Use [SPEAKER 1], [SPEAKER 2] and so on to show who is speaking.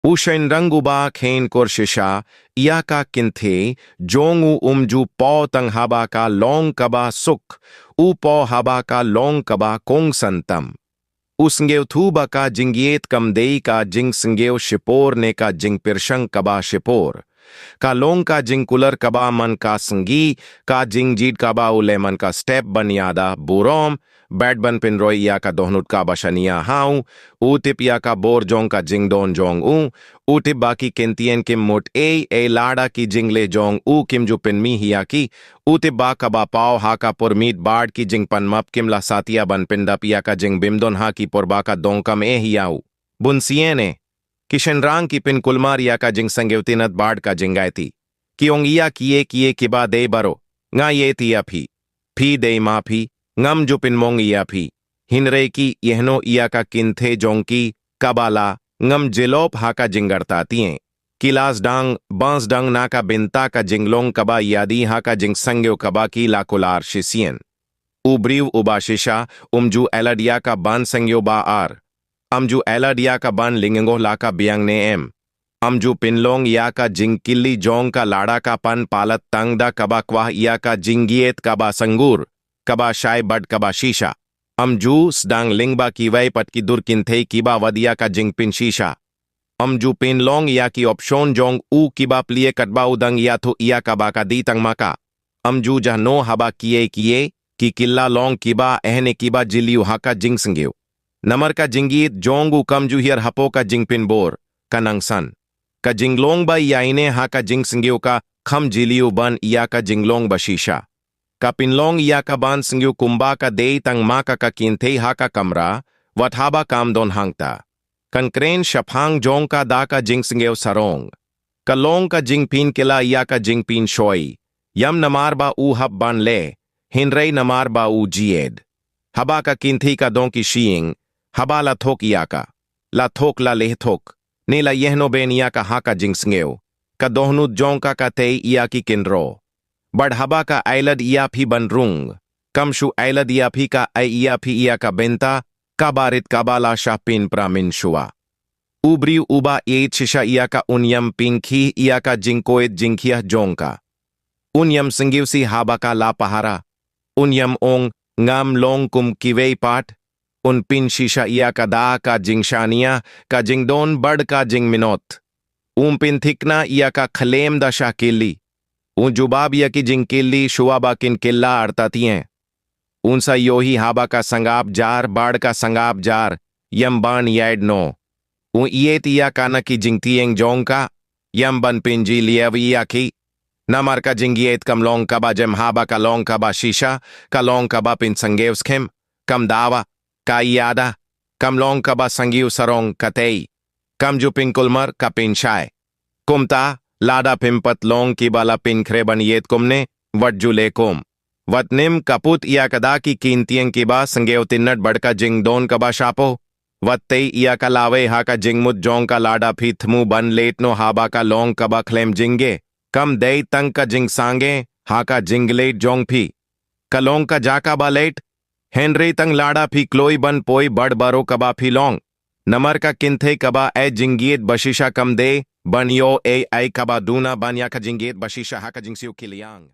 [SPEAKER 1] Ushen uba khen korshisha, iaka kinthe, jongu umju po tang haba ka long kaba suk, upo haba ka long kaba kong santam. Usngeu thuba ka jingiet kam dei ka jing sngeu shipor ne ka jing pirshang kaba shipor. Ka long ka jing kular kaba man ka संगी का जिंग जीट कबा उले मन का step बन यादा बुरोम bat बन pin रोई या का दोहनुट का बशनिया हाउ ऊ टिप या का बोर जोंग का जिंग दोन जोंग ऊ टिप बाकी केंतियन किम मोट ए लाड़ा की जिंग ले जोंग ऊ किम जो पिन मी हिया की ऊ टिप बा कबा पाव हा का पुर मीट बाड़ की जिंग पन मप किम ला सातिया बन पिंडा पिया का जिंग बिमदोन हा की पुर बा का दोंग कम ए हियाऊ बुनसिये ने किशनरांग की पिन कुलमारिया का जिंग संगेवतिनत बाड़ का जिंगायती कियोंगिया किए किबा दे बरो nga ye tiya phi de ma phi ngam जो पिन मोंग या phi हिनरे की यहनो इया का किन्थे जोंकी कबाला ngam जिलोप हा का जिंगरता तिये किलास डांग बांस डांग ना का बिनता का जिंगलोंग कबा यादी हा का जिंग संग्यो कबा की लाकुलार शिसियन उब्रीव उबाशिशा उमजू एलाडिया का बान संग्यो बा आर अमजू एलाडिया का बान लिंगंगो ला का बियांग ने एम अमजू पिनलोंग या का जिंग किल्ली जोंग का लाड़ा का पन पालत तंगदा कबा क्वाह या का जिंगियत कबा संगूर कबा शाय बड कबा शीशा अमजू स्डांग लिंगबा की वै पटकी दुर किन्थे किबा वदिया का जिंग पिन शीशा अमजू पिनलोंग या की ऑप्शन जोंग ऊ किबा प्लिए कटबा उदंग या थो इया कबा का दी तंग माका अमजू जह नो हबा किए की किल्ला लोंग किबा एहने किबा जिलियू हा का जिंग संगेव नमर का जिंगियत जोंग ऊ कमजू हियर हपो का जिंग पिन बोर का नंगसन का जिंगलोंग बा याइने हा का जिंग सिंगियो का खम जिलियो बन या का जिंगलोंग बशीशा का पिनलोंग या का बान सिंगियो कुंबा का दे तंग मा का किन्थे हा का कमरा वठाबा काम दोन हांगता कंक्रेन शफांग जोंग का दा का जिंग सिंगियो सरोंग का लोंग का जिंग पीन किला या का जिंग पीन शोई यम नमार बा ऊ हब बन ले हिनरे नमार बा ऊ जिएड हबा का किन्थी का दों की शीइंग हबा ला थोक या का ला थोक ला लेह थोक नीला यहनो बेनिया का हा का जिंगस्ंगेव का दोहनुत जोंका का ते इया की किनरो बढ़हबा का ऐलद इया फी बन रुंग कमशु ऐलद इया फी का ऐ इया फी इया का बेंता का बारित काबाला शाह पिन प्रामिन शुआ उब्री उबा ए शिशा इया का उन्यम पिंखी इया का जिंकोएत जिंखिया जोंका उन्यम सिंगिवसी हाबा का ला पहारा उन्यम ओंग ngam long kum kiwei pat उन पिन शीशा इया का दा का जिंगशानिया का जिंगडोन बड़ का जिंग मिनोत ऊं पिन थिकना इया का खलेम दा शाह किल्ली ऊं जुबाब या की जिंग किल्ली शुआबा किन किल्ला अड़तातियें ऊं सा योही हाबा का संगाब जार बाड़ का संगाब जार यम बान याड नो ऊं इये तिया काना की जिंगतियेंग जोंग का यम बन पिन जी लियाविया की नमर का जिंगियत कम लोंग कबा जम हाबा का लोंग कबा शीशा का लोंग कबा पिन संगेव्स खेम कम दावा का यादा कम लोंग कबा संगीव सरोंग कतेई कम जो पिन कुलमर का पिन शाय कुमता लाडा पिंपत लोंग की बाला पिन खरे बनियत कुमने वट जुले कुम वतनिम कपुत या कदा की कीनतियं की बा संगेव तिन्नट बड़का जिंग दोन कबा शापो वत्ते या का लावे हा का जिंग मुद जोंग का लाडा फी थमू बन लेटनो हाबा का लोंग कबा खलेम जिंगे कम दे तंग का जिंग सांगे हा का जिंग लेट जोंग फी कलोंग का जाका बा लेट हेनरी तंग लाड़ा फी क्लोई बन पोई बड़ बरो कबा फी लोंग नमर का किन्थे कबा ए जिंगियत बशीशा कम दे बनियो ए आई कबा दूना बन या का जिंगियत बशीशा हा का जिंगसियो किलियांग